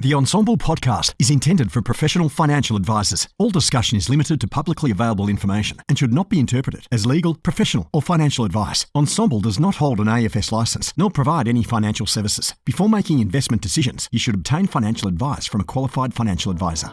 The Ensemble podcast is intended for professional financial advisors. All discussion is limited to publicly available information and should not be interpreted as legal, professional, or financial advice. Ensemble does not hold an AFS license nor provide any financial services. Before making investment decisions, you should obtain financial advice from a qualified financial advisor.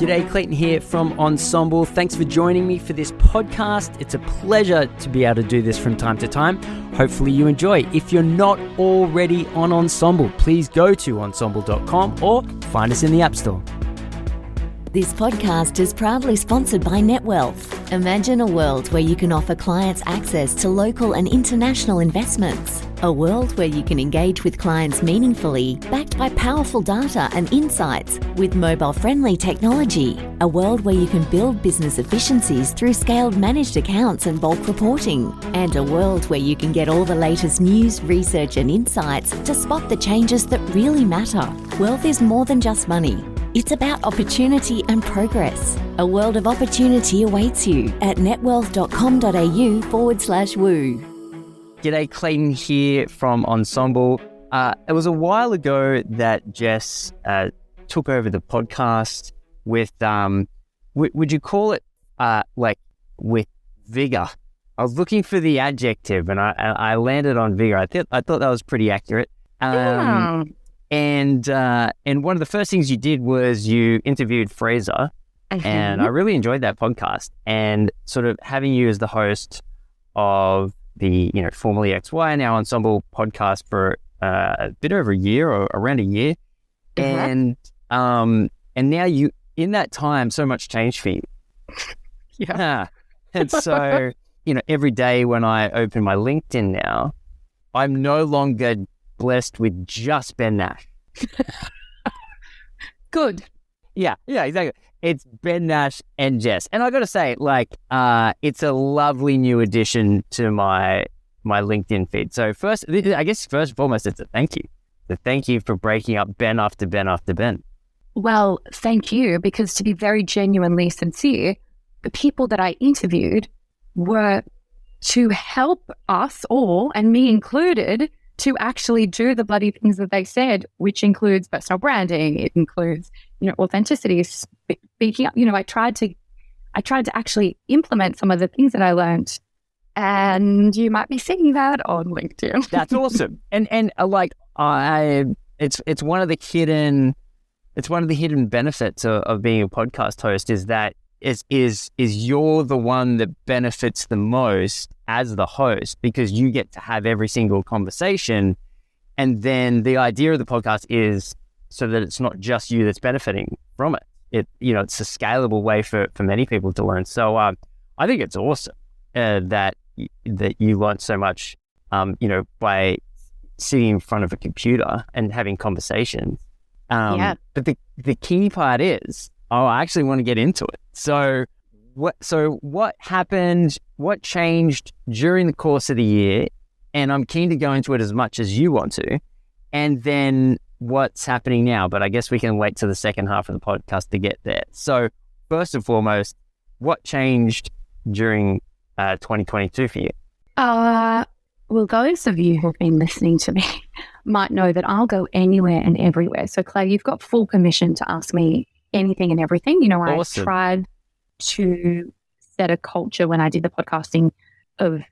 G'day, Clayton here from Ensemble. Thanks for joining me for this podcast. It's a pleasure to be able to do this from time to time. Hopefully you enjoy. If you're not already on Ensemble, please go to ensemble.com or find us in the App Store. This podcast is proudly sponsored by NetWealth. Imagine a world where you can offer clients access to local and international investments. A world where you can engage with clients meaningfully, backed by powerful data and insights with mobile-friendly technology. A world where you can build business efficiencies through scaled managed accounts and bulk reporting. And a world where you can get all the latest news, research and insights to spot the changes that really matter. Wealth is more than just money. It's about opportunity and progress. A world of opportunity awaits you at netwealth.com.au/woo. G'day, Clayton here from Ensemble. It was a while ago that Jess took over the podcast with, would you call it with vigor? I was looking for the adjective and I landed on vigor. I thought that was pretty accurate. And one of the first things you did was you interviewed Fraser, and I really enjoyed that podcast. And sort of having you as the host of the formerly XY now Ensemble podcast for a bit over a year or around a year, and now you in that time so much changed for you. Yeah, and so every day when I open my LinkedIn now, I'm no longer blessed with just Ben Nash. Good. Yeah, exactly. It's Ben Nash and Jess. And I got to say, it's a lovely new addition to my LinkedIn feed. So first and foremost, it's a thank you. The thank you for breaking up Ben after Ben after Ben. Well, thank you, because to be very genuinely sincere, the people that I interviewed were to help us all, and me included, to actually do the bloody things that they said, which includes personal branding. It includes, authenticity, speaking up. I tried to actually implement some of the things that I learned, and you might be seeing that on LinkedIn. That's awesome. And it's one of the hidden benefits of being a podcast host is that is you're the one that benefits the most as the host, because you get to have every single conversation. And then the idea of the podcast is so that it's not just you that's benefiting from it. It's a scalable way for many people to learn. So I think it's awesome that you learn so much, by sitting in front of a computer and having conversations. But the key part is, I actually want to get into it. So what happened? What changed during the course of the year? And I'm keen to go into it as much as you want to. And then what's happening now? But I guess we can wait to the second half of the podcast to get there. So first and foremost, what changed during 2022 for you? Well, those of you who've been listening to me might know that I'll go anywhere and everywhere. So Clay, you've got full permission to ask me anything and everything. Awesome. I tried to set a culture when I did the podcasting of,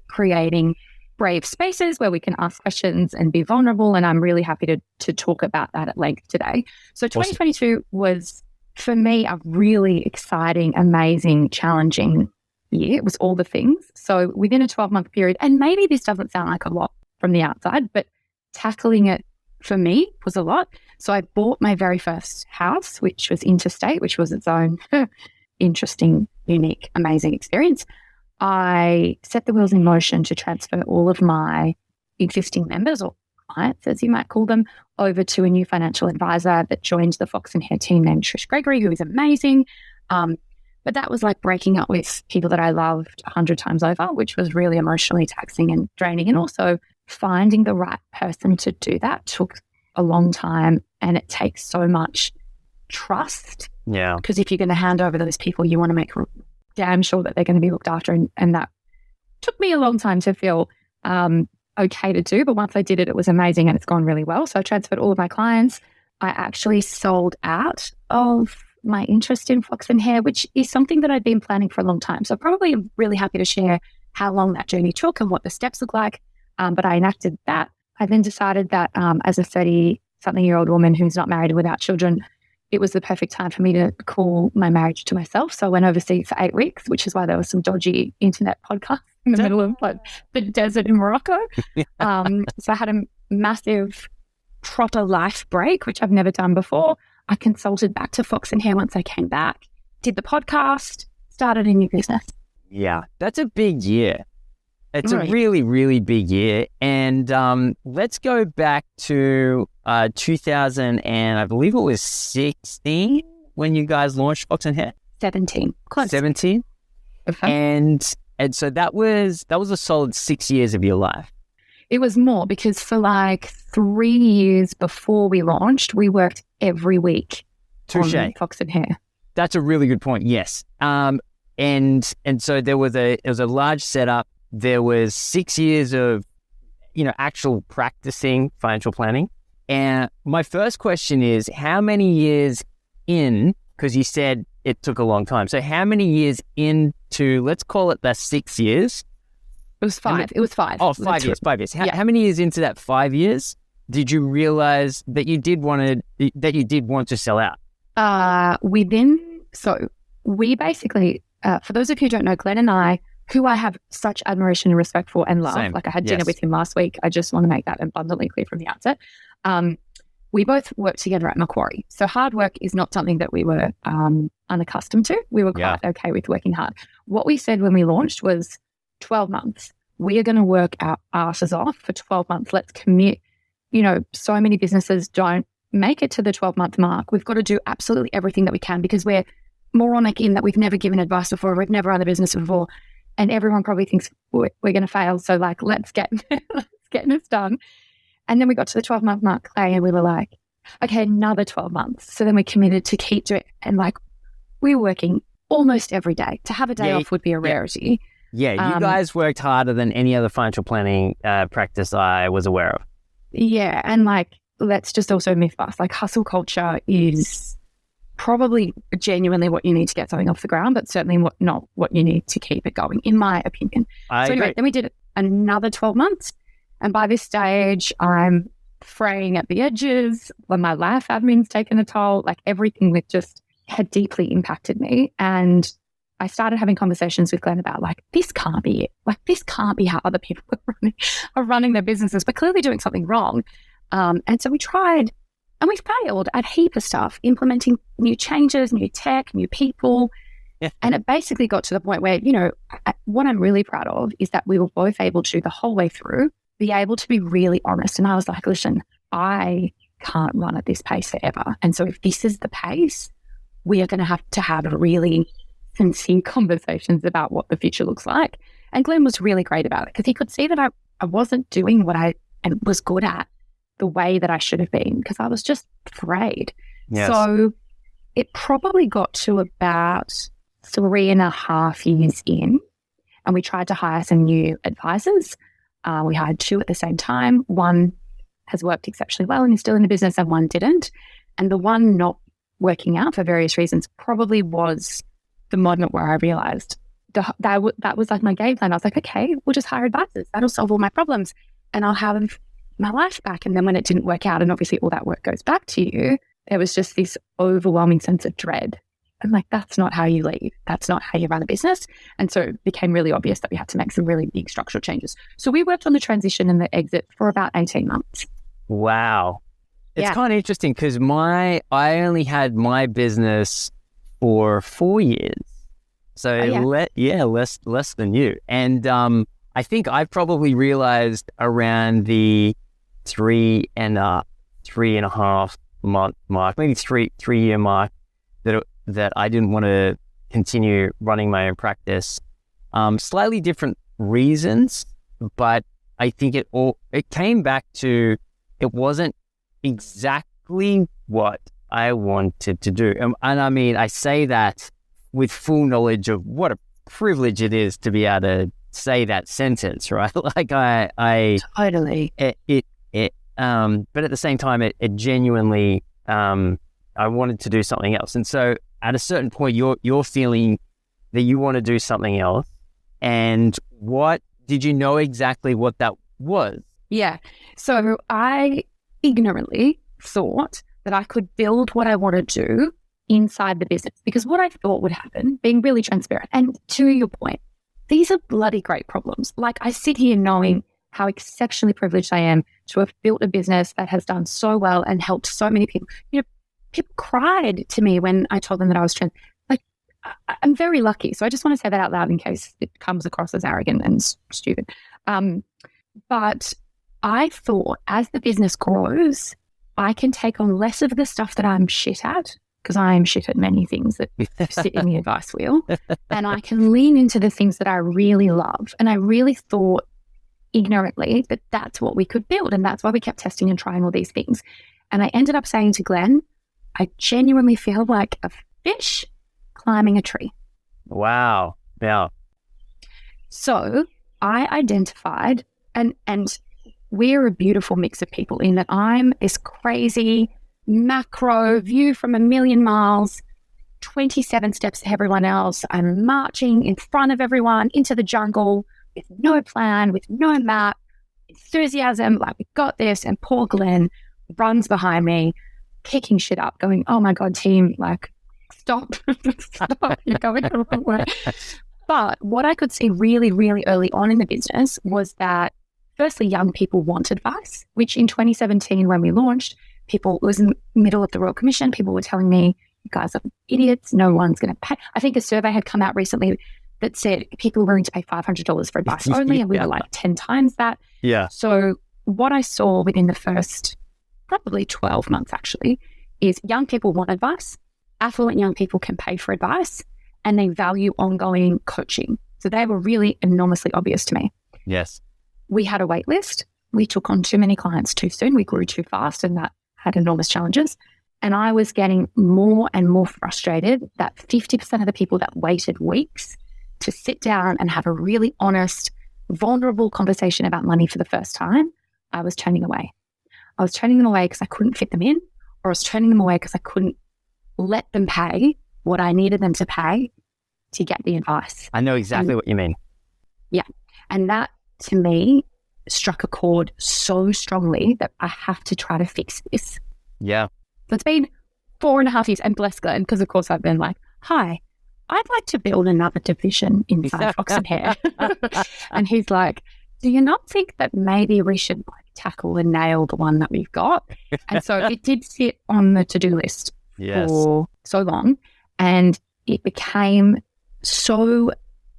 creating brave spaces where we can ask questions and be vulnerable. And I'm really happy to talk about that at length today. So 2022 was, for me, a really exciting, amazing, challenging year. It was all the things. So within a 12-month period, and maybe this doesn't sound like a lot from the outside, but tackling it for me was a lot. So I bought my very first house, which was interstate, which was its own interesting, unique, amazing experience. I set the wheels in motion to transfer all of my existing members, or clients, as you might call them, over to a new financial advisor that joined the Fox and Hare team named Trish Gregory, who is amazing. But that was like breaking up with people that I loved 100 times over, which was really emotionally taxing and draining. And also finding the right person to do that took a long time, and it takes so much trust. Yeah. Because if you're going to hand over those people, you want to make damn sure that they're going to be looked after. And that took me a long time to feel okay to do. But once I did it, it was amazing and it's gone really well. So I transferred all of my clients. I actually sold out of my interest in Fox and Hair, which is something that I'd been planning for a long time. So probably I'm really happy to share how long that journey took and what the steps look like. But I enacted that. I then decided that as a 30-something-year-old woman who's not married and without children, it was the perfect time for me to call my marriage to myself. So I went overseas for 8 weeks, which is why there was some dodgy internet podcasts in the middle of the desert in Morocco. So I had a massive proper life break, which I've never done before. I consulted back to Fox and Hair once I came back, did the podcast, started a new business. Yeah, that's a big year. It's a really, really big year. And let's go back to 2000 and I believe it was 16 when you guys launched Fox and Hair? 17. Close. 17? Okay. And so that was a solid 6 years of your life. It was more because for like 3 years before we launched, we worked every week on Fox and Hair. That's a really good point. Yes. And so it was a large setup. There was 6 years of, actual practicing financial planning. And my first question is, how many years in, because you said it took a long time. So how many years into, let's call it the 6 years? It was 5. It was 5. Oh, 5 years. 5 years. How many years into that 5 years did you realize that you did want to sell out? We basically, for those of you who don't know, Glenn and I, who I have such admiration and respect for and love. Same. Like I had dinner with him last week. I just want to make that abundantly clear from the outset. We both worked together at Macquarie. So hard work is not something that we were unaccustomed to. We were quite okay with working hard. What we said when we launched was 12 months. We are going to work our asses off for 12 months. Let's commit. So many businesses don't make it to the 12-month mark. We've got to do absolutely everything that we can because we're moronic in that we've never given advice before. We've never run a business before. And everyone probably thinks we're going to fail. So let's get this done. And then we got to the 12-month mark, Clay, and we were like, okay, another 12 months. So then we committed to keep doing it. And we were working almost every day. To have a day off would be a rarity. Yeah, you guys worked harder than any other financial planning practice I was aware of. Yeah, and let's just also myth bust. Hustle culture is probably genuinely what you need to get something off the ground, but certainly not what you need to keep it going, in my opinion. So anyway, then we did another 12 months. And by this stage, I'm fraying at the edges. My life admin's taken a toll. Everything that just had deeply impacted me. And I started having conversations with Glenn about this can't be it. This can't be how other people are running their businesses. We're clearly doing something wrong. And so we tried and we failed at a heap of stuff, implementing new changes, new tech, new people. Yeah. And it basically got to the point where, what I'm really proud of is that we were both able to, the whole way through, be able to be really honest. And I was like, listen, I can't run at this pace forever. And so if this is the pace, we are going to have really sincere conversations about what the future looks like. And Glenn was really great about it because he could see that I wasn't doing what I was good at the way that I should have been because I was just afraid. Yes. So it probably got to about 3.5 years in, and we tried to hire some new advisors. We hired 2 at the same time. One has worked exceptionally well and is still in the business, and one didn't. And the one not working out for various reasons probably was the moment where I realized that was my game plan. I was like, okay, we'll just hire advisors. That'll solve all my problems and I'll have my life back. And then when it didn't work out, and obviously all that work goes back to you, there was just this overwhelming sense of dread. I'm like, that's not how you lead. That's not how you run a business. And so it became really obvious that we had to make some really big structural changes. So we worked on the transition and the exit for about 18 months. Wow. It's kind of interesting because I only had my business for 4 years. So less than you. And I think I probably realized around the 3.5 month mark, maybe 3 year mark, that I didn't want to continue running my own practice. Slightly different reasons, but I think it came back to it wasn't exactly what I wanted to do. And I mean, I say that with full knowledge of what a privilege it is to be able to say that sentence, right? Like I Totally. but at the same time, it genuinely, I wanted to do something else. And so at a certain point, you're feeling that you want to do something else. And what did you know exactly what that was? Yeah. So I ignorantly thought that I could build what I want to do inside the business, because what I thought would happen, being really transparent, and to your point, these are bloody great problems. Like, I sit here knowing how exceptionally privileged I am to have built a business that has done so well and helped so many people. People cried to me when I told them that I was trans. Like, I'm very lucky. So I just want to say that out loud in case it comes across as arrogant and stupid. But I thought as the business grows, I can take on less of the stuff that I'm shit at, because I am shit at many things that sit in the advice wheel, and I can lean into the things that I really love. And I really thought ignorantly that that's what we could build, and that's why we kept testing and trying all these things. And I ended up saying to Glenn, I genuinely feel like a fish climbing a tree. Wow. Yeah. So I identified, and we're a beautiful mix of people in that I'm this crazy macro view from a million miles, 27 steps to everyone else. I'm marching in front of everyone into the jungle with no plan, with no map, enthusiasm, like we got this. And poor Glenn runs behind me, kicking shit up, going, oh my God, team, like, stop, stop, you're going the wrong way. But what I could see really, really early on in the business was that, firstly, young people want advice, which in 2017, when we launched, it was in the middle of the Royal Commission, people were telling me, you guys are idiots, no one's going to pay. I think a survey had come out recently that said people were willing to pay $500 for advice only, and we were like 10 times that. Yeah. So what I saw within the first probably 12 months actually is young people want advice, affluent young people can pay for advice, and they value ongoing coaching. So they were really enormously obvious to me. Yes. We had a wait list. We took on too many clients too soon. We grew too fast, and that had enormous challenges. And I was getting more and more frustrated that 50% of the people that waited weeks to sit down and have a really honest, vulnerable conversation about money for the first time, I was turning away. I was turning them away because I couldn't fit them in, or I was turning them away because I couldn't let them pay what I needed them to pay to get the advice. I know exactly what you mean. Yeah. And that, to me, struck a chord so strongly that I have to try to fix this. Yeah. So it's been 4.5 years, and bless Glenn, because of course I've been like, hi, I'd like to build another division inside Fox and Hair. And he's like, do you not think that maybe we should tackle and nail the one that we've got? And so it did sit on the to-do list for so long, and it became so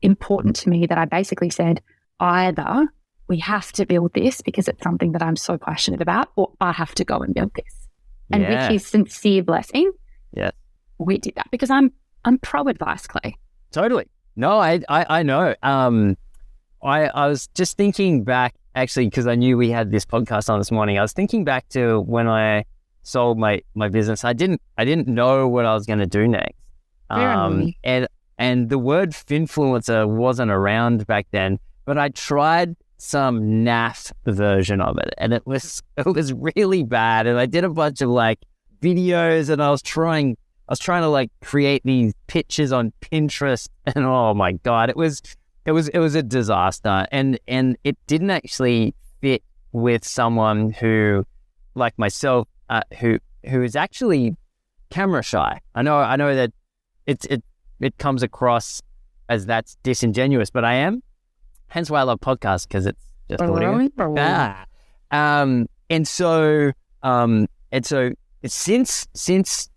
important to me that I basically said, either we have to build this because it's something that I'm so passionate about, or I have to go and build this. And with his sincere blessing, we did that, because I'm pro advice, Clay. Totally. No, I know. I was just thinking back, actually, because I knew we had this podcast on this morning. I was thinking back to when I sold my business. I didn't know what I was going to do next. And the word finfluencer wasn't around back then, but I tried some naff version of it, and it was really bad. And I did a bunch of videos, and I was trying to create these pictures on Pinterest, and oh my God, it was a disaster. And it didn't actually fit with someone who, like myself, who is actually camera shy. I know that it comes across as that's disingenuous, but I am. Hence why I love podcasts, because it's just audio. And so since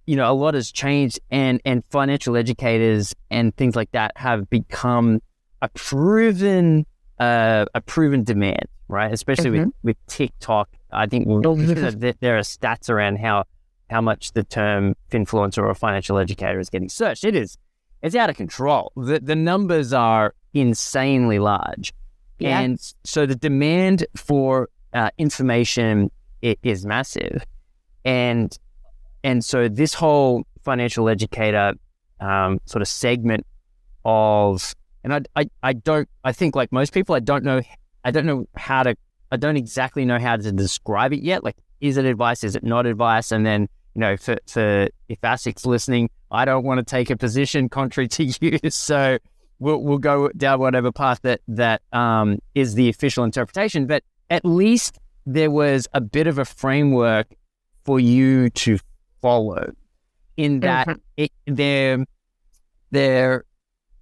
a lot has changed, and financial educators and things like that have become a proven demand, right? Especially with TikTok. I think there are stats around how much the term finfluencer or financial educator is getting searched. It's out of control. The numbers are insanely large. Yeah. And so the demand for information is massive. And so this whole financial educator sort of segment of, and I think like most people, I don't exactly know how to describe it yet. Like, is it advice? Is it not advice? And then, for if ASIC's listening, I don't want to take a position contrary to you. So we'll go down whatever path that is the official interpretation. But at least there was a bit of a framework for you to follow in that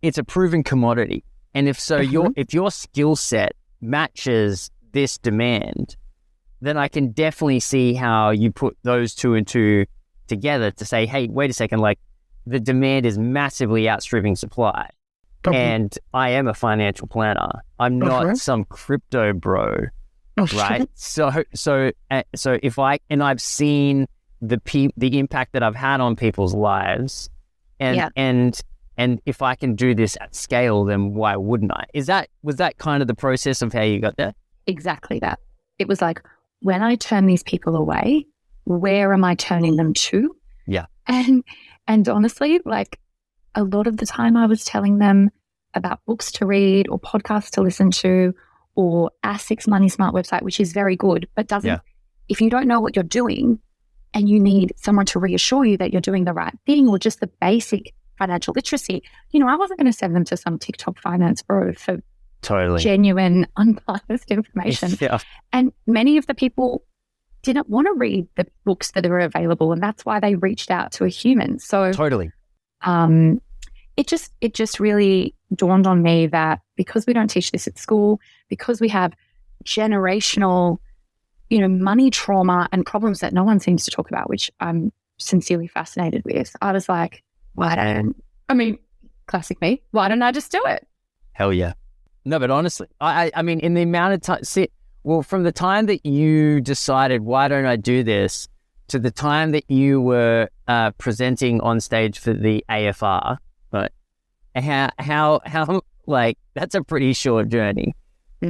it's a proven commodity. And if your skill set matches this demand, then I can definitely see how you put those two and two together to say, hey, wait a second, like the demand is massively outstripping supply. And I am a financial planner. I'm not some crypto bro, right? So if I've seen the impact that I've had on people's lives, and if I can do this at scale, then why wouldn't I? Was that kind of the process of how you got there? Exactly that. It was like, when I turn these people away, where am I turning them to? Yeah. And honestly, like a lot of the time I was telling them about books to read or podcasts to listen to or ASIC's Money Smart website, which is very good, but if you don't know what you're doing and you need someone to reassure you that you're doing the right thing or just the basic financial literacy, I wasn't going to send them to some TikTok finance bro for genuine, unbiased information. Yeah. And many of the people didn't want to read the books that are available, and that's why they reached out to a human. So it just really dawned on me that because we don't teach this at school, because we have generational, money trauma and problems that no one seems to talk about, which I'm sincerely fascinated with, I was like, classic me, why don't I just do it? Hell yeah. No, but honestly, I mean, in the amount of time, from the time that you decided, why don't I do this, to the time that you were presenting on stage for the AFR, right? How like, that's a pretty short journey.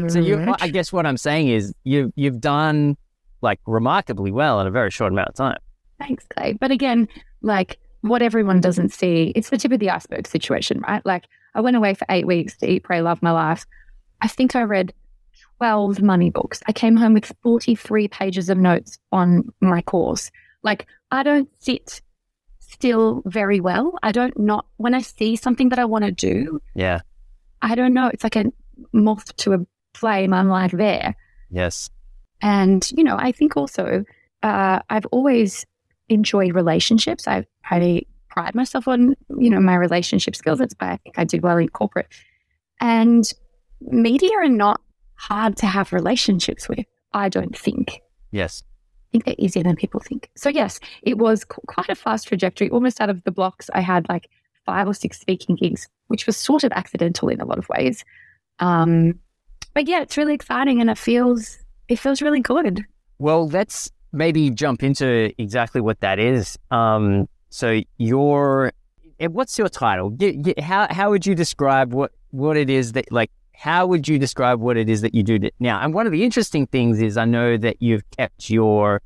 So I guess what I'm saying is you've done like remarkably well in a very short amount of time. Thanks, Clay. But again, like what everyone doesn't see, it's the tip of the iceberg situation, right? Like I went away for 8 weeks to eat, pray, love my life. I think I read 12 money books. I came home with 43 pages of notes on my course. Like I don't sit still very well. When I see something that I want to do, I don't know. It's like a moth to a flame. I'm like there. Yes. And, I think also I've always enjoyed relationships. I pride myself on, my relationship skills. That's why I think I did well in corporate. And media are not hard to have relationships with, I don't think. Yes. I think they're easier than people think. So yes, it was quite a fast trajectory, almost out of the blocks. I had like 5 or 6 speaking gigs, which was sort of accidental in a lot of ways. But yeah, it's really exciting and it feels really good. Well, let's maybe jump into exactly what that is. So what's your title? How would you describe what it is that, like, how would you describe what it is that you do now? And one of the interesting things is I know that you've kept your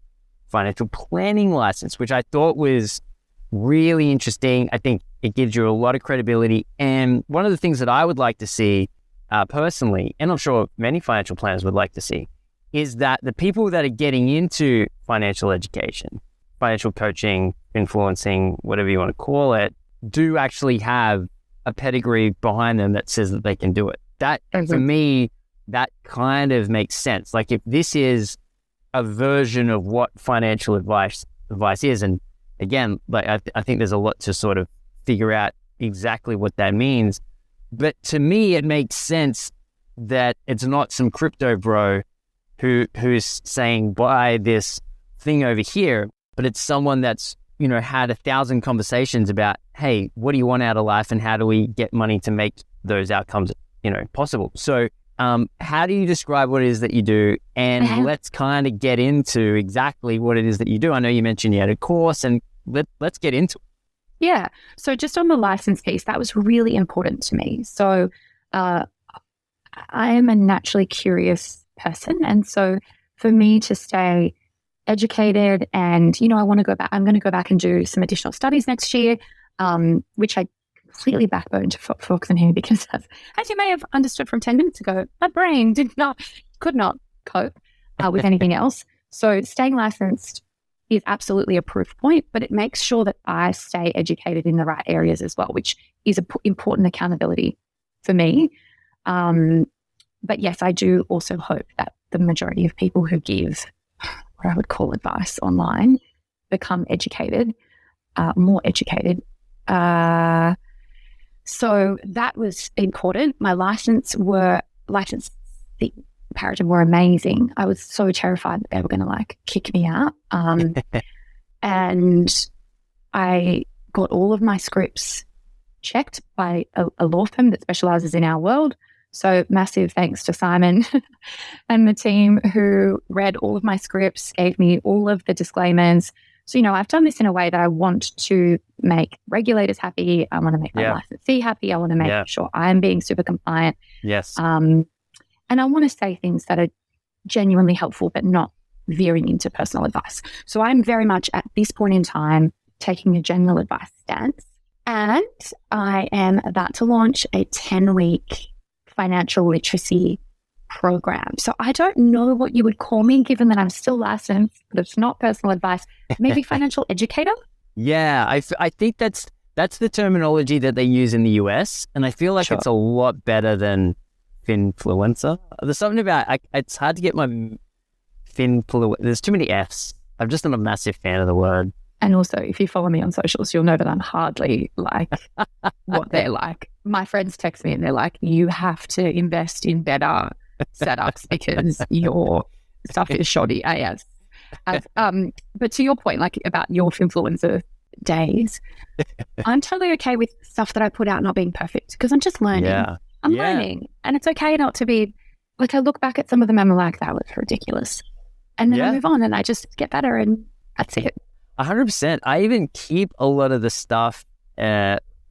financial planning license, which I thought was really interesting. I think it gives you a lot of credibility. And one of the things that I would like to see personally, and I'm sure many financial planners would like to see, is that the people that are getting into financial education, financial coaching, influencing, whatever you want to call it, do actually have a pedigree behind them that says that they can do it. That, for me, that kind of makes sense. Like if this is a version of what financial advice is, and again, like I think there's a lot to sort of figure out exactly what that means. But to me, it makes sense that it's not some crypto bro who's saying buy this thing over here, but it's someone that's, had 1,000 conversations about, hey, what do you want out of life and how do we get money to make those outcomes, possible. So how do you describe what it is that you do? And let's kind of get into exactly what it is that you do. I know you mentioned you had a course, and let's get into it. Yeah. So just on the license piece, that was really important to me. So I am a naturally curious person. And so for me to stay educated and, I want to go back, I'm going to go back and do some additional studies next year, which I completely backbone to folks in here because as you may have understood from 10 minutes ago, my brain could not cope with anything else. So staying licensed is absolutely a proof point, but it makes sure that I stay educated in the right areas as well, which is an important accountability for me. But yes, I do also hope that the majority of people who give what I would call advice online become educated, more educated. So that was important. My license, the Paradigm were amazing. I was so terrified that they were going to kick me out. And I got all of my scripts checked by a law firm that specializes in our world. So massive thanks to Simon and the team who read all of my scripts, gave me all of the disclaimers. So, I've done this in a way that I want to make regulators happy. I want to make my licensee happy. I want to make sure I'm being super compliant. Yes. And I want to say things that are genuinely helpful, but not veering into personal advice. So I'm very much at this point in time taking a general advice stance. And I am about to launch a 10-week financial literacy program. So I don't know what you would call me, given that I'm still licensed, but it's not personal advice. Maybe financial educator? Yeah, I think that's the terminology that they use in the US. And I feel like it's a lot better than finfluencer. There's something about it's hard to get my finfluencer. There's too many F's. I'm just not a massive fan of the word. And also, if you follow me on socials, you'll know that I'm hardly like what they're like. My friends text me and they're like, you have to invest in better setups because your stuff is shoddy AS. But to your point, about your influencer days, I'm totally okay with stuff that I put out not being perfect because I'm just learning. I'm learning, and it's okay not to be I look back at some of them and I'm like, that was ridiculous, and then I move on and I just get better, and that's it. 100%. I even keep a lot of the stuff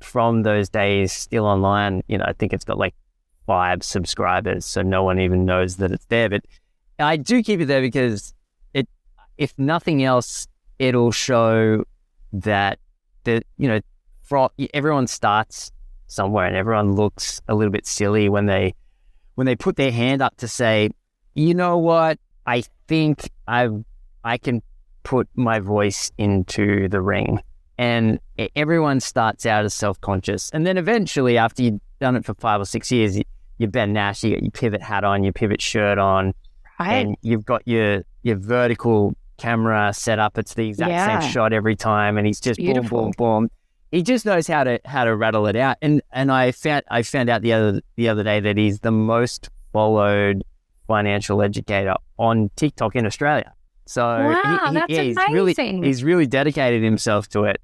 from those days still online. I think it's got 5 subscribers, so no one even knows that it's there. But I do keep it there because if nothing else, it'll show that everyone starts somewhere, and everyone looks a little bit silly when they put their hand up to say, you know what, I think I can put my voice into the ring. And everyone starts out as self-conscious, and then eventually, after you've done it for 5 or 6 years, you're Ben Nash, you got your pivot hat on, your pivot shirt on, and you've got your vertical camera set up. It's the exact same shot every time, and he's just boom, boom, boom. He just knows how to rattle it out. And I found out the other day that he's the most followed financial educator on TikTok in Australia. So that's amazing. He's really dedicated himself to it.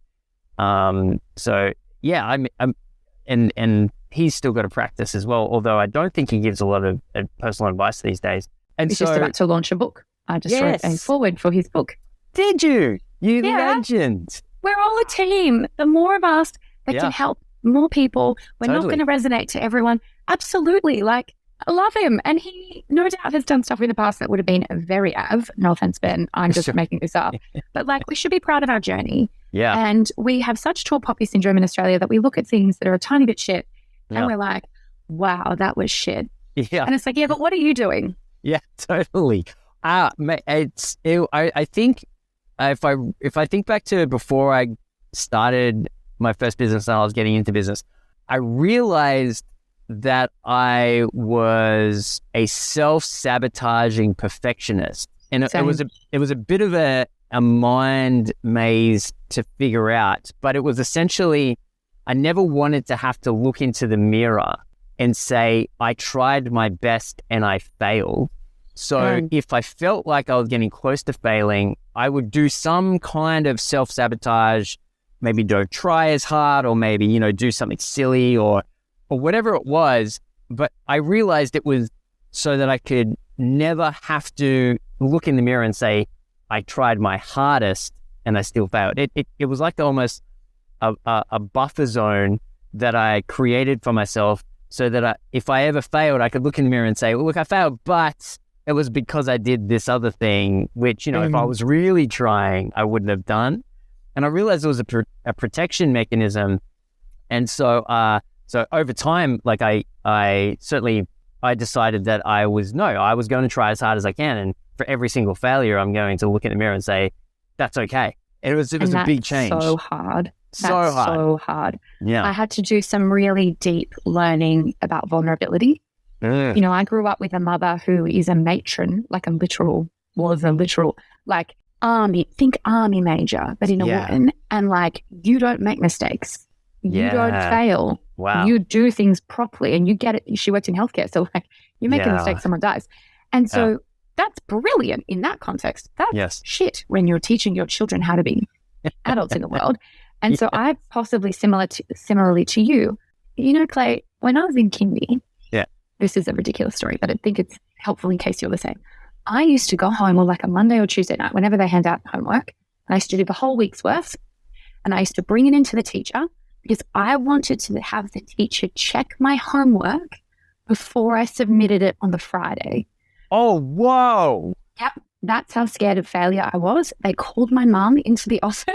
So yeah, and he's still got to practice as well. Although I don't think he gives a lot of personal advice these days. And he's just about to launch a book. I just wrote a foreword for his book. Did you? You legend. We're all a team. The more of us that can help more people, we're not going to resonate to everyone. Absolutely. I love him. And he no doubt has done stuff in the past that would have been very No offense, Ben. I'm just making this up. But we should be proud of our journey. Yeah. And we have such tall poppy syndrome in Australia that we look at things that are a tiny bit shit and we're like, wow, that was shit. Yeah. And it's like, yeah, but what are you doing? Yeah, totally. I think if I think back to before I started my first business and I was getting into business, I realized that I was a self-sabotaging perfectionist. And it was a bit of a mind maze to figure out, but it was essentially, I never wanted to have to look into the mirror and say, I tried my best and I failed. So if I felt like I was getting close to failing, I would do some kind of self-sabotage, maybe don't try as hard, or maybe, do something silly or whatever it was. But I realized it was so that I could never have to look in the mirror and say, I tried my hardest and I still failed. It was like almost a buffer zone that I created for myself so that if I ever failed, I could look in the mirror and say, well, look, I failed, but it was because I did this other thing, which, if I was really trying, I wouldn't have done. And I realized it was a protection mechanism. And so over time, like I decided that I was going to try as hard as I can. And for every single failure, I'm going to look in the mirror and say, that's okay. And it was a big change. So hard. So hard. Yeah. I had to do some really deep learning about vulnerability. You know, I grew up with a mother who is a matron, like was a literal, like army major, but in a woman. And like, you don't make mistakes. You don't fail. Wow. You do things properly and you get it. She worked in healthcare. So like, you make a mistake, someone dies. And so that's brilliant in that context. That's shit when you're teaching your children how to be adults in the world. And so I possibly similarly to you, you know, Clay, when I was in kindy, this is a ridiculous story, but I think it's helpful in case you're the same. I used to go home on like a Monday or Tuesday night, whenever they hand out homework, and I used to do the whole week's worth, and I used to bring it into the teacher because I wanted to have the teacher check my homework before I submitted it on the Friday. Oh, whoa. Yep. That's how scared of failure I was. They called my mum into the office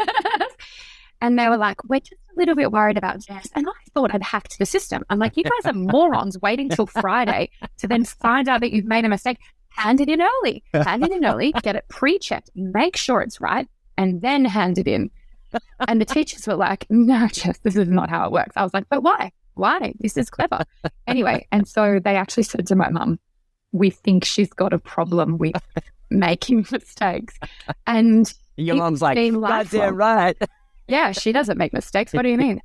and they were like, we're just a little bit worried about Jess. And I thought I'd hacked the system. I'm like, you guys are morons waiting till Friday to then find out that you've made a mistake. Hand it in early, get it pre-checked, make sure it's right, and then hand it in. And the teachers were like, no, Jess, this is not how it works. I was like, but why? Why? This is clever. Anyway, and so they actually said to my mum, we think she's got a problem with making mistakes. And your mum's like, goddamn right. Yeah, she doesn't make mistakes. What do you mean?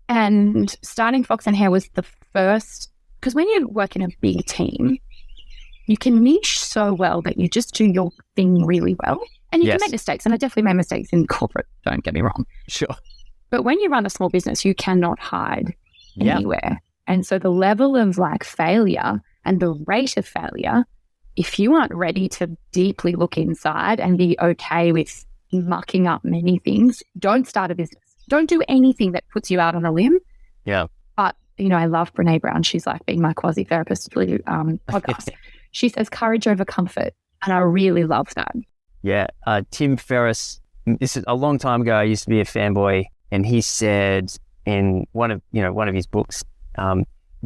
And starting Fox and Hare was the first, because when you work in a big team, you can niche so well that you just do your thing really well. And you can make mistakes. And I definitely made mistakes in corporate, don't get me wrong. Sure. But when you run a small business, you cannot hide anywhere. And so the level of like failure and the rate of failure, if you aren't ready to deeply look inside and be okay with mucking up many things, don't start a business. Don't do anything that puts you out on a limb. Yeah. But, you know, I love Brene Brown. She's like being my quasi-therapist podcast. She says courage over comfort. And I really love that. Yeah. Tim Ferriss, this is a long time ago. I used to be a fanboy, and he said in one of his books,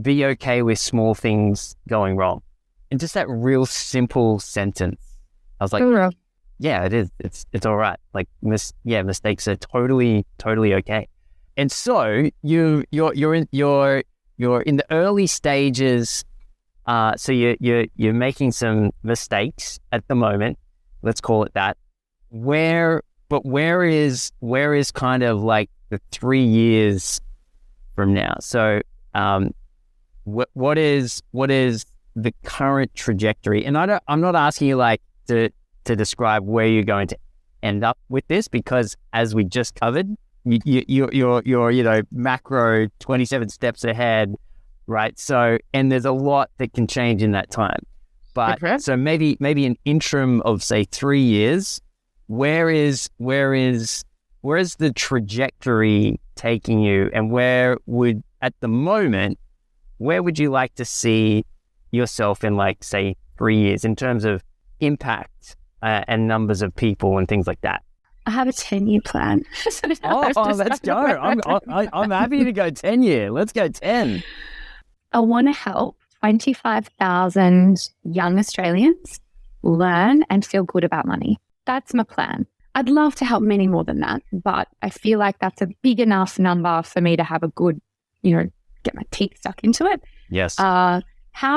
be okay with small things going wrong. And just that real simple sentence. I was like, yeah, it is. It's all right. Like, mistakes are totally okay. And so you're in the early stages. So you're making some mistakes at the moment. Let's call it that. Where is kind of like the 3 years from now? So, what is the current trajectory? And I'm not asking you like to describe where you're going to end up with this, because as we just covered, you're macro 27 steps ahead, right? So, and there's a lot that can change in that time. But so maybe an interim of say 3 years. Where is the trajectory taking you, and where would you like to see yourself in like say 3 years in terms of impact and numbers of people and things like that? I have a 10-year plan. Let's go. I'm happy to go 10 year. Let's go 10. I want to help 25,000 young Australians learn and feel good about money. That's my plan. I'd love to help many more than that, but I feel like that's a big enough number for me to have a good, get my teeth stuck into it. Yes. How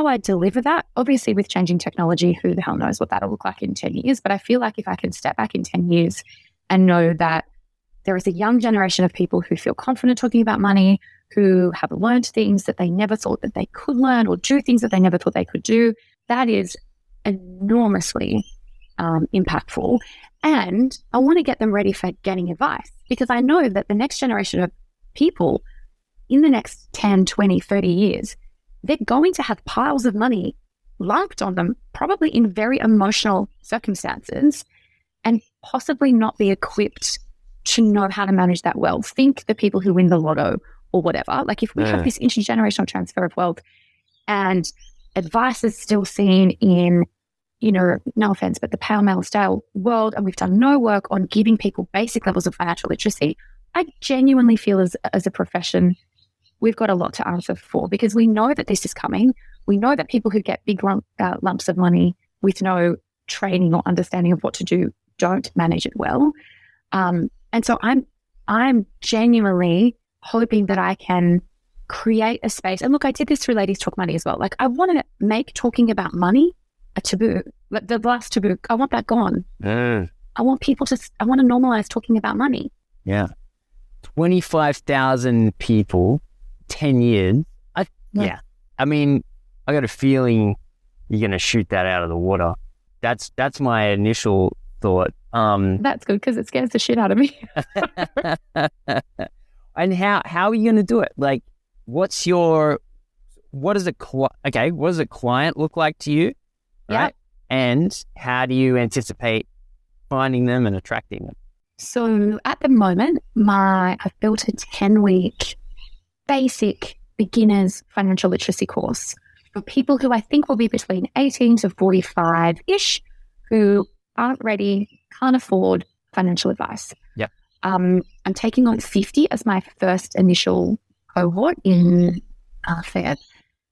I deliver that, obviously with changing technology, who the hell knows what that'll look like in 10 years. But I feel like if I can step back in 10 years and know that there is a young generation of people who feel confident talking about money, who have learned things that they never thought that they could learn, or do things that they never thought they could do, that is enormously impactful. And I want to get them ready for getting advice, because I know that the next generation of people in the next 10, 20, 30 years, they're going to have piles of money lumped on them, probably in very emotional circumstances, and possibly not be equipped to know how to manage that well. Think the people who win the lotto or whatever. Like if we have this intergenerational transfer of wealth, and advice is still seen in, no offense, but the pale male style world, and we've done no work on giving people basic levels of financial literacy, I genuinely feel as a profession, we've got a lot to answer for, because we know that this is coming. We know that people who get big lumps of money with no training or understanding of what to do don't manage it well. And so I'm genuinely hoping that I can create a space. And look, I did this through Ladies Talk Money as well. Like, I want to make talking about money a taboo. Like the last taboo, I want that gone. I want I want to normalize talking about money. Yeah. 25,000 people, 10 years. Yeah. I mean, I got a feeling you're going to shoot that out of the water. That's my initial thought. That's good, because it scares the shit out of me. And how are you going to do it? Like, what does a client look like to you? Right. Yeah. And how do you anticipate finding them and attracting them? So at the moment, I've built a 10-week basic beginners financial literacy course for people who I think will be between 18 to 45-ish, who aren't ready, can't afford financial advice. Yep. I'm taking on 50 as my first initial cohort in Feb,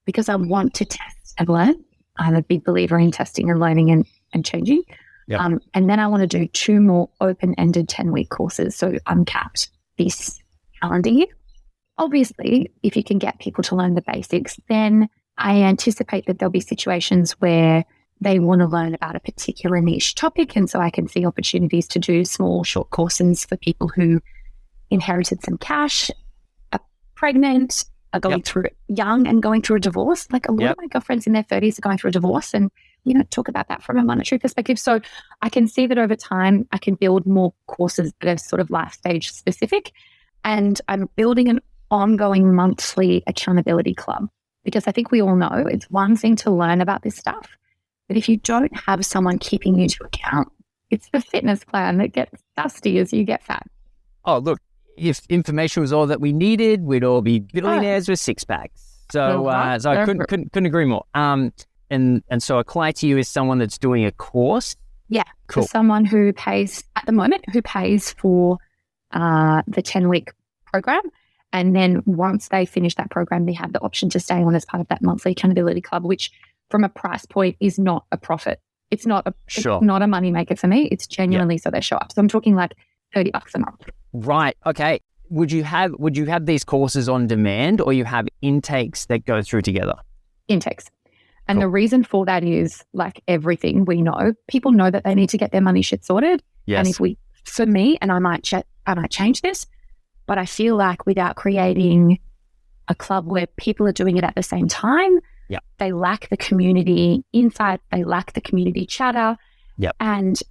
because I want to test and learn. I'm a big believer in testing and learning and changing. Yep. And then I want to do 2 more open-ended 10-week courses, so uncapped, this calendar year. Obviously, if you can get people to learn the basics, then I anticipate that there'll be situations where they want to learn about a particular niche topic. And so I can see opportunities to do small, short courses for people who inherited some cash, are pregnant, are going through young and going through a divorce. Like a lot of my girlfriends in their 30s are going through a divorce, and, talk about that from a monetary perspective. So I can see that over time, I can build more courses that are sort of life stage specific. And I'm building an ongoing monthly accountability club, because I think we all know it's one thing to learn about this stuff, but if you don't have someone keeping you to account, it's the fitness plan that gets dusty as you get fat. Oh, look, if information was all that we needed, we'd all be billionaires with six packs. So I couldn't agree more. And so a client to you is someone that's doing a course? Yeah. Cool. For someone who pays for the 10-week program. And then once they finish that program, they have the option to stay on as part of that monthly accountability club, which from a price point is not a profit. It's not a money maker for me. It's genuinely so they show up. So I'm talking like $30 a month. Right. Okay. Would you have these courses on demand, or you have intakes that go through together? Intakes. And the reason for that is, like everything we know, people know that they need to get their money shit sorted. Yes. And for me, and I might change this, but I feel like without creating a club where people are doing it at the same time, they lack the community insight, they lack the community chatter, and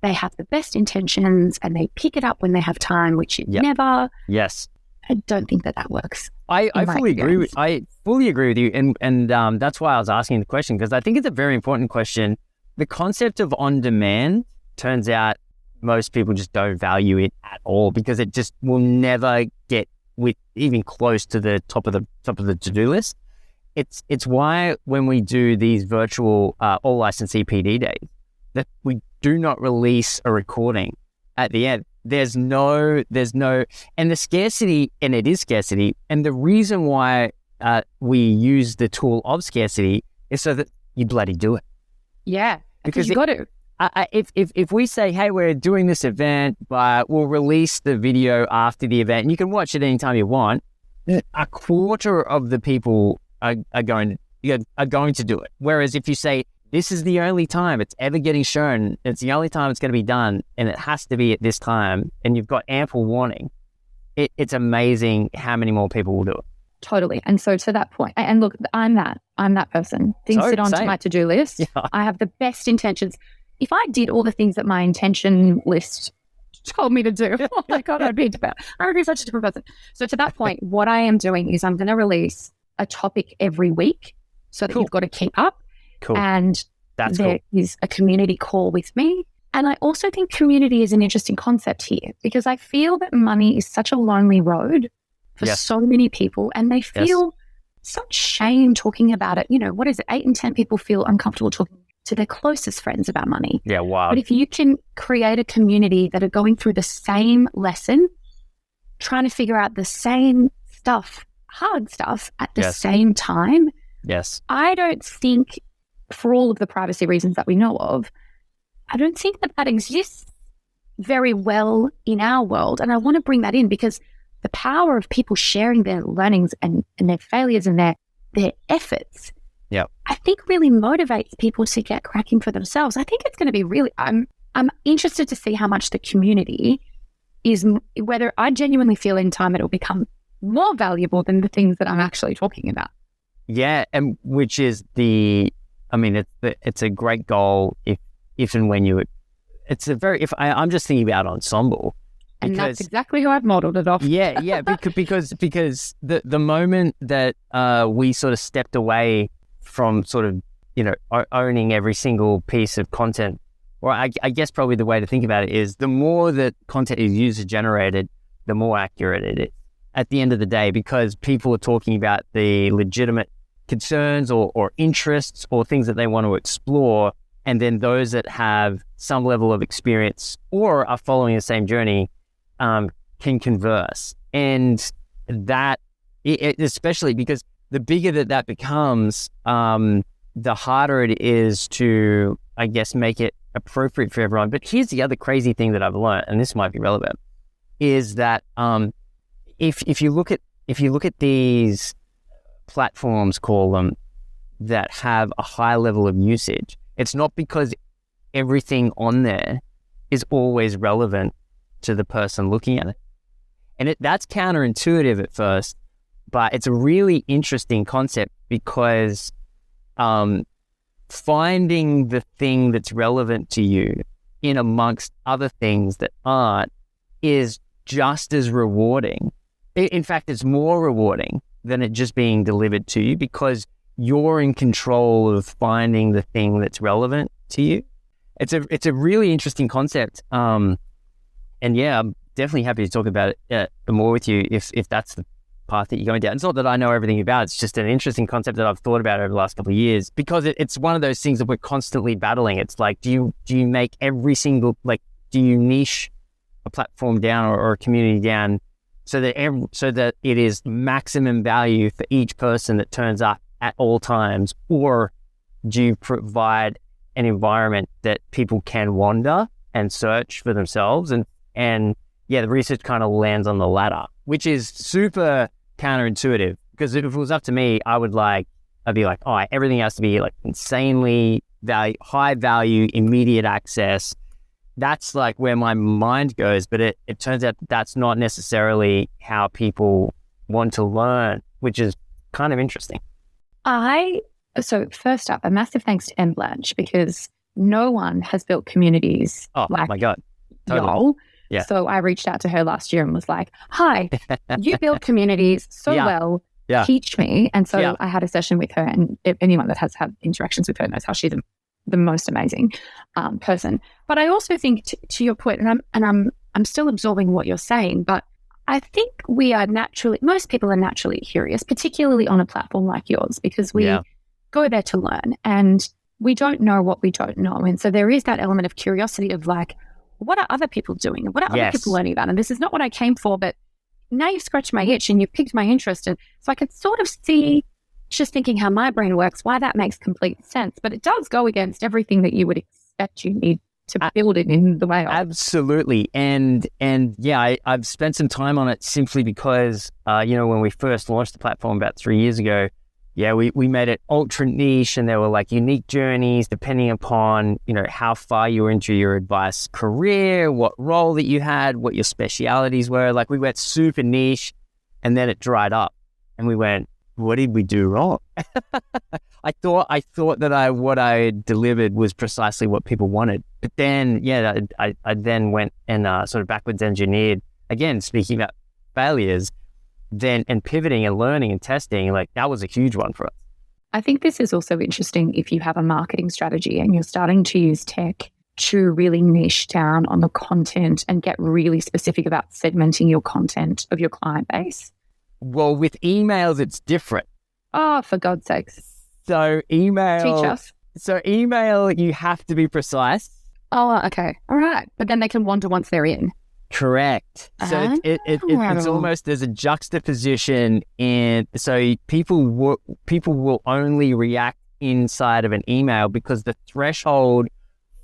they have the best intentions and they pick it up when they have time, which it never. Yes. I don't think that works. I fully agree with you, and that's why I was asking the question, because I think it's a very important question. The concept of on demand, turns out most people just don't value it at all, because it just will never get even close to the top of the to-do list. It's why when we do these virtual all license EPD days, that we do not release a recording at the end. There's no, and the scarcity, and it is scarcity. And the reason why we use the tool of scarcity is so that you bloody do it. Yeah, because you got to. If we say, hey, we're doing this event, but we'll release the video after the event, and you can watch it anytime you want, a quarter of the people are going to do it. Whereas if you say, this is the only time it's ever getting shown, it's the only time it's going to be done, and it has to be at this time, and you've got ample warning, it's amazing how many more people will do it. Totally. And so to that point, and look, I'm that person. Things sit onto my to-do list. Yeah. I have the best intentions. If I did all the things that my intention list told me to do, oh my God, I'd be such a different person. So to that point, what I am doing is I'm going to release a topic every week so that you've got to keep up. Cool. And there is a community call with me. And I also think community is an interesting concept here, because I feel that money is such a lonely road for so many people, and they feel such shame talking about it. 8 in 10 people feel uncomfortable talking to their closest friends about money. Yeah, wow. But if you can create a community that are going through the same lesson, trying to figure out the same stuff, hard stuff at the Yes. same time. Yes. I don't think, for all of the privacy reasons that we know of, I don't think that exists very well in our world. And I want to bring that in because the power of people sharing their learnings and their failures and their efforts, I think really motivates people to get cracking for themselves. I think it's going to be really, I'm interested to see how much the community is, whether I genuinely feel in time it'll become more valuable than the things that I'm actually talking about. Yeah. And which is it's a great goal if and when I'm just thinking about Ensemble. And that's exactly who I've modeled it off. Yeah, because the moment that we sort of stepped away from sort of, owning every single piece of content, or I guess probably the way to think about it is the more that content is user generated, the more accurate it is at the end of the day, because people are talking about the legitimate concerns or interests or things that they want to explore. And then those that have some level of experience or are following the same journey can converse. And that, especially because the bigger that becomes, the harder it is to, I guess, make it appropriate for everyone. But here's the other crazy thing that I've learned, and this might be relevant, is that if you look at these platforms, call them, that have a high level of usage, it's not because everything on there is always relevant to the person looking at it. And that's counterintuitive at first, but it's a really interesting concept because finding the thing that's relevant to you in amongst other things that aren't is just as rewarding. In fact, it's more rewarding than it just being delivered to you because you're in control of finding the thing that's relevant to you. It's a really interesting concept. And yeah, I'm definitely happy to talk about it more with you if that's the path that you're going down. It's not that I know everything about it. It's just an interesting concept that I've thought about over the last couple of years because it's one of those things that we're constantly battling. It's like, do you make every single, do you niche a platform down or a community down so that it is maximum value for each person that turns up at all times, or do you provide an environment that people can wander and search for themselves? And yeah, the research kind of lands on the latter, which is super counterintuitive because if it was up to me, I'd be like, oh, everything has to be like insanely high value, immediate access. That's like where my mind goes, but it turns out that's not necessarily how people want to learn, which is kind of interesting. So first up, a massive thanks to M. Blanche because no one has built communities like my God, totally. y'all. Yeah. So I reached out to her last year and was like, hi, you build communities so well, teach me. And so I had a session with her, and if anyone that has had interactions with her knows how she's the most amazing person. But I also think to your point, and I'm still absorbing what you're saying, but I think most people are naturally curious, particularly on a platform like yours, because we go there to learn and we don't know what we don't know. And so there is that element of curiosity of like, what are other people doing? What are other people learning about? And this is not what I came for, but now you've scratched my itch and you've piqued my interest. And so I could sort of see, just thinking how my brain works, why that makes complete sense. But it does go against everything that you would expect you need to build it in the way of. Absolutely. And yeah, I've spent some time on it simply because, when we first launched the platform about 3 years ago, we made it ultra niche, and there were like unique journeys depending upon, how far you were into your advice career, what role that you had, what your specialities were. Like we went super niche and then it dried up and we went, what did we do wrong? I thought that what I delivered was precisely what people wanted. But then, I then went and sort of backwards engineered, again, speaking about failures, then and pivoting and learning and testing, like that was a huge one for us. I think this is also interesting if you have a marketing strategy and you're starting to use tech to really niche down on the content and get really specific about segmenting your content of your client base. Well, with emails, it's different. Oh, for God's sakes. So email... Teach us. So email, you have to be precise. Oh, okay. All right. But then they can wander once they're in. Correct. So it's almost, there's a juxtaposition in, so people will only react inside of an email because the threshold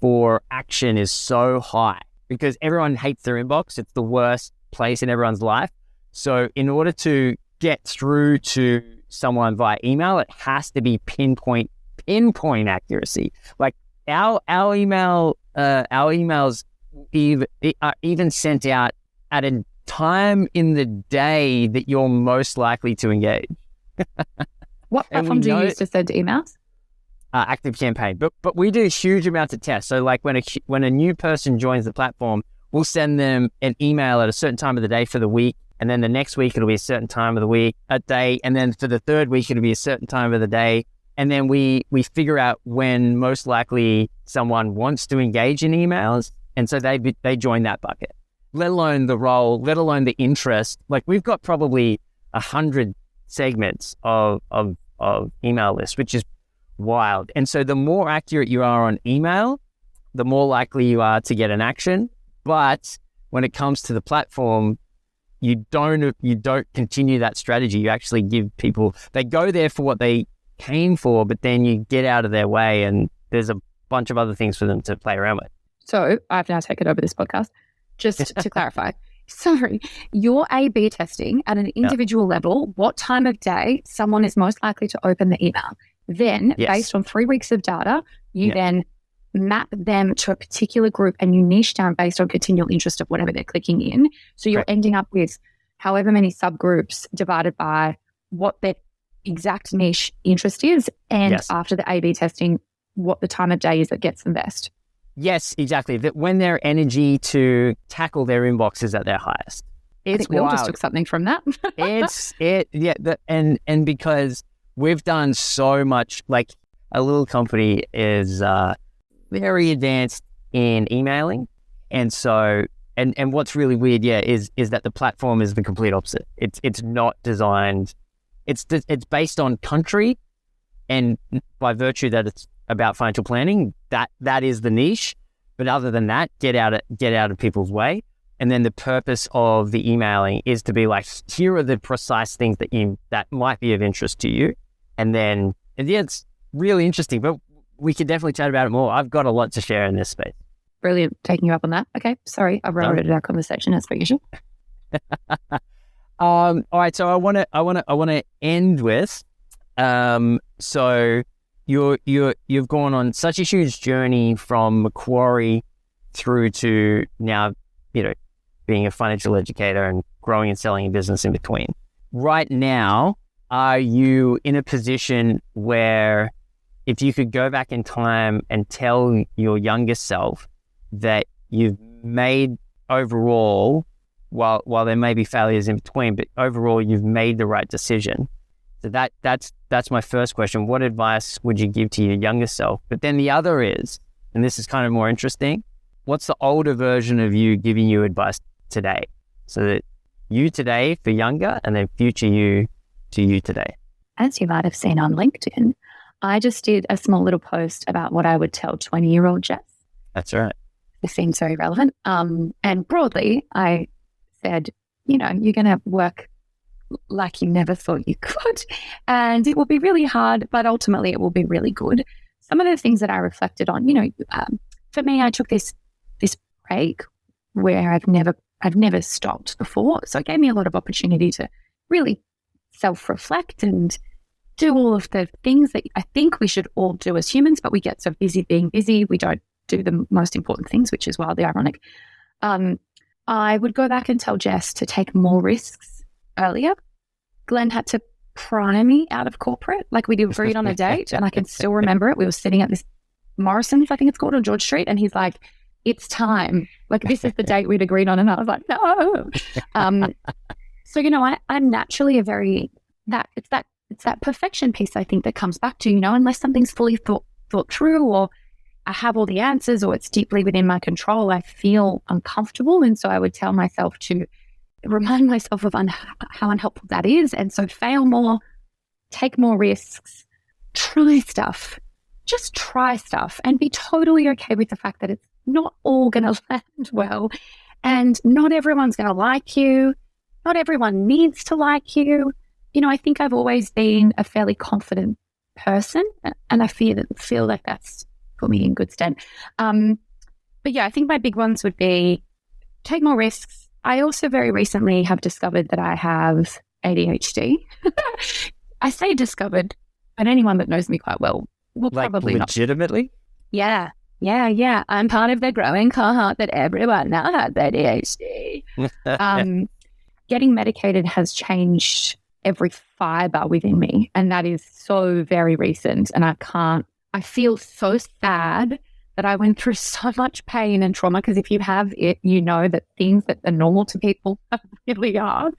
for action is so high, because everyone hates their inbox. It's the worst place in everyone's life. So in order to get through to someone via email, it has to be pinpoint accuracy. Like our emails are even sent out at a time in the day that you're most likely to engage. What platform do you use to send emails? ActiveCampaign, but we do huge amounts of tests. So like when a new person joins the platform, we'll send them an email at a certain time of the day for the week, and then the next week it'll be a certain time of the week, a day, and then for the third week it'll be a certain time of the day, and then we figure out when most likely someone wants to engage in emails, and so they join that bucket. Let alone the role, let alone the interest. Like we've got probably 100 segments of email lists, which is wild. And so the more accurate you are on email, the more likely you are to get an action. But when it comes to the platform, you don't continue that strategy. You actually give people, they go there for what they came for, but then you get out of their way and there's a bunch of other things for them to play around with. So I've now taken over this podcast. Just to clarify, sorry, you're A/B testing at an individual level what time of day someone is most likely to open the email. Then, based on 3 weeks of data, you then map them to a particular group and you niche down based on continual interest of whatever they're clicking in. So you're ending up with however many subgroups divided by what their exact niche interest is. And after the A/B testing, what the time of day is that gets them best. Yes, exactly. That when their energy to tackle their inbox is at their highest. It's I think we all wild. just took something from that. And because we've done so much, like a little company is very advanced in emailing. And so, and what's really weird, is that the platform is the complete opposite. It's not designed, it's based on country, and by virtue that it's about financial planning, that is the niche. But other than that, get out of people's way. And then the purpose of the emailing is to be like, here are the precise things that might be of interest to you. And it's really interesting, but we could definitely chat about it more. I've got a lot to share in this space. Brilliant. Taking you up on that. Okay. Sorry. I've rounded our conversation as per usual. All right. So I want to end with, so you've gone on such a huge journey from Macquarie through to now, being a financial educator and growing and selling a business in between. Right now, are you in a position where if you could go back in time and tell your younger self that you've made overall, while there may be failures in between, but overall you've made the right decision? So that's my first question. What advice would you give to your younger self? But then the other is, and this is kind of more interesting, what's the older version of you giving you advice today? So that you today for younger, and then future you to you today. As you might have seen on LinkedIn, I just did a small little post about what I would tell 20-year-old Jess. That's right. It seems very relevant. And broadly, I said, you're going to work like you never thought you could. And it will be really hard, but ultimately it will be really good. Some of the things that I reflected on, for me, I took this break where I've never stopped before. So it gave me a lot of opportunity to really self-reflect and do all of the things that I think we should all do as humans, but we get so busy being busy, we don't do the most important things, which is wildly ironic. I would go back and tell Jess to take more risks earlier. Glenn had to pry me out of corporate. Like, we agreed on a date and I can still remember it. We were sitting at this Morrison's, I think it's called, on George Street. And he's like, it's time. Like, this is the date we'd agreed on. And I was like, no. So, I'm naturally it's that perfection piece, I think, that comes back to, unless something's fully thought through, or I have all the answers, or it's deeply within my control, I feel uncomfortable. And so I would tell myself to remind myself of how unhelpful that is. And so fail more, take more risks, try stuff, just try stuff, and be totally okay with the fact that it's not all going to land well. And not everyone's going to like you. Not everyone needs to like you. You know, I think I've always been a fairly confident person, and I feel like that's put me in good stead. But yeah, I think my big ones would be take more risks. I also very recently have discovered that I have ADHD. I say discovered, but anyone that knows me quite well will Like probably legitimately? Yeah. I'm part of the growing cohort that everyone now has ADHD. Getting medicated has changed every fiber within me, and that is so very recent. And I feel so sad that I went through so much pain and trauma, because if you have it, you know that things that are normal to people are really hard.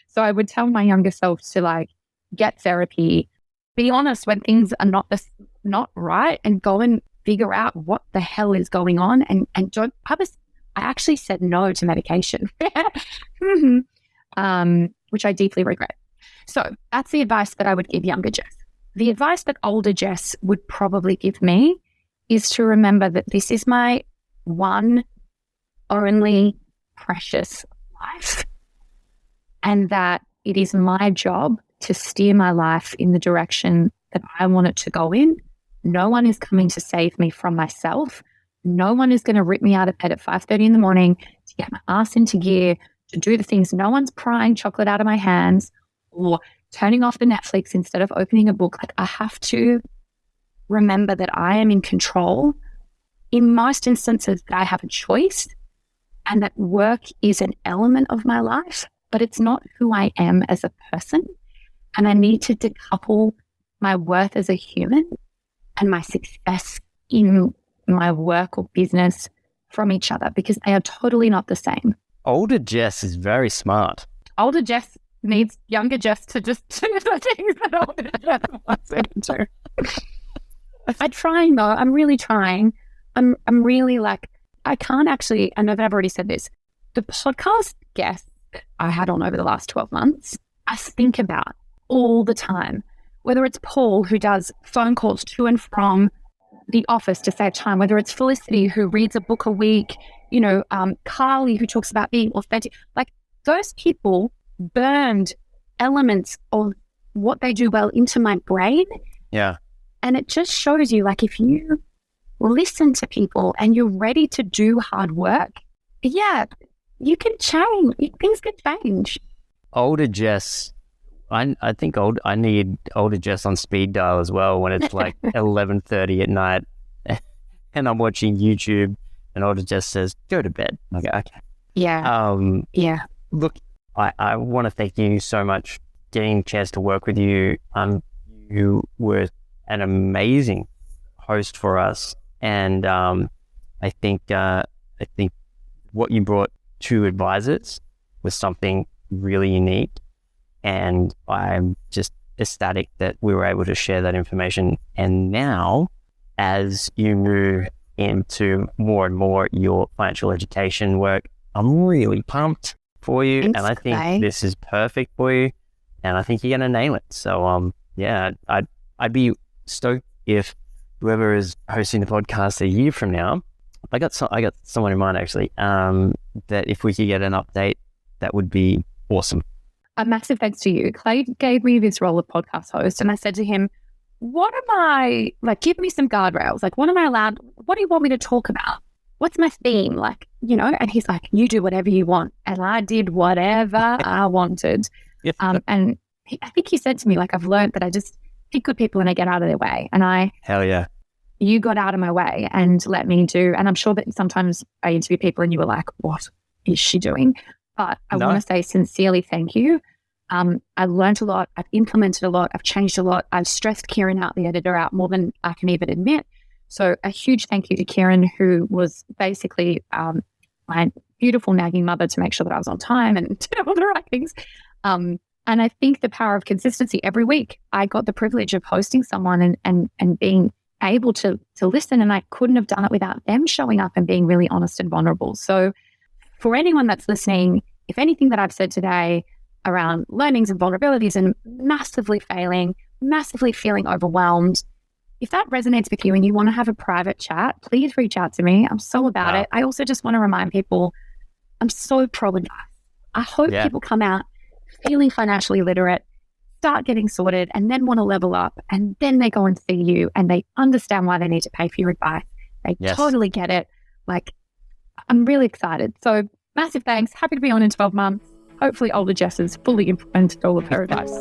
So I would tell my younger self to like get therapy, be honest when things are not right, and go and figure out what the hell is going on, and don't. I actually said no to medication, which I deeply regret. So that's the advice that I would give younger Jess. The advice that older Jess would probably give me is to remember that this is my one only precious life, and that it is my job to steer my life in the direction that I want it to go in. No one is coming to save me from myself. No one is going to rip me out of bed at 5:30 in the morning to get my ass into gear, to do the things. No one's prying chocolate out of my hands or turning off the Netflix instead of opening a book. Like, I have to remember that I am in control. In most instances, that I have a choice, and that work is an element of my life, but it's not who I am as a person. And I need to decouple my worth as a human and my success in my work or business from each other, because they are totally not the same. Older Jess is very smart. Older Jess needs younger Jess to just do the things that older Jess wants her to do. I'm trying though. I'm really trying. I'm really like, I can't actually, I know that I've already said this. The podcast guests that I had on over the last 12 months, I think about all the time. Whether it's Paul, who does phone calls to and from the office to save time, whether it's Felicity, who reads a book a week, Carly, who talks about being authentic. Like, those people burned elements of what they do well into my brain. Yeah. And it just shows you, like, if you listen to people and you're ready to do hard work, yeah, you can change. Things can change. Older Jess, I think I need older Jess on speed dial as well when it's like 11:30 at night and I'm watching YouTube and older Jess says, go to bed. Okay. Yeah. Yeah. Look, I want to thank you so much for getting a chance to work with you. You were an amazing host for us. And I think what you brought to advisors was something really unique. And I'm just ecstatic that we were able to share that information. And now, as you move into more and more your financial education work, I'm really pumped for you. Thanks, and I think Clay. this is perfect for you. And I think you're going to nail it. So, yeah, I'd be stoked if whoever is hosting the podcast a year from now, I got someone in mind actually, that if we could get an update, that would be awesome. A massive thanks to you. Clay gave me this role of podcast host, and I said to him, what am I, like, give me some guardrails. Like, what am I allowed? What do you want me to talk about? What's my theme? Like, and he's like, you do whatever you want. And I did whatever I wanted. Yeah. And I think he said to me, like, I've learned that I just pick good people and I get out of their way. And Hell yeah. You got out of my way and let me do. And I'm sure that sometimes I interview people and you were like, what is she doing? But I want to say sincerely thank you. I learned a lot. I've implemented a lot. I've changed a lot. I've stressed Kieran out, the editor, out more than I can even admit. So a huge thank you to Kieran, who was basically my beautiful nagging mother to make sure that I was on time and did all the right things. And I think the power of consistency. Every week I got the privilege of hosting someone and being able to listen, and I couldn't have done it without them showing up and being really honest and vulnerable. So for anyone that's listening, if anything that I've said today around learnings and vulnerabilities and massively failing, massively feeling overwhelmed, if that resonates with you and you want to have a private chat, please reach out to me. I'm so about it. I also just want to remind people, I'm so pro advice. I hope people come out feeling financially literate, start getting sorted, and then want to level up. And then they go and see you and they understand why they need to pay for your advice. They totally get it. Like, I'm really excited. So massive thanks. Happy to be on in 12 months. Hopefully older Jess has fully implemented all of her advice.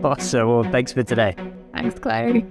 Awesome. Well, thanks for today. Thanks, Clay.